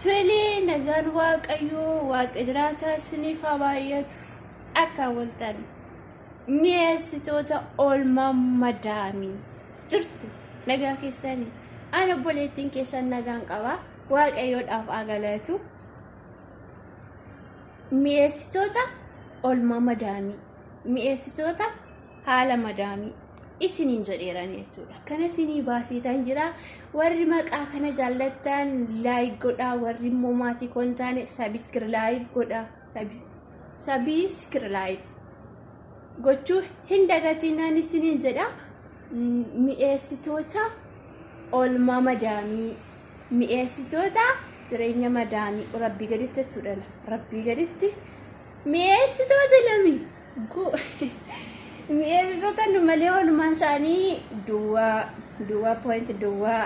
Tole nagaan waaqayyoo waaqa jiraataa isiniif haa baay'atu akka waltan mi'eessitoota oolmaa madaamii jirtu nagaa keessanii ana obboleettiin keessan nagaan qaba waaqayyoodhaaf haa galatu. Mi'eessitoota oolmaa madaamii mi'eessitoota haala madaamii isiniin jedheeran jechuudha. Kana isinii baasitan jira warri maqaa kana jaallattan like godha, warri immoo maatii kon taane subscribe godha. Subscribe gochuu hin dagatinaan isiniin jedha. Mi'eessitoota oolmaa madaamii mi'eessitoota jireenya madaamii rabbii gaditti jechuudha. Rabbii gaditti mi'eessitoota lami mi'eessitoota malee oolmaan isaanii duwwaa point duwwaa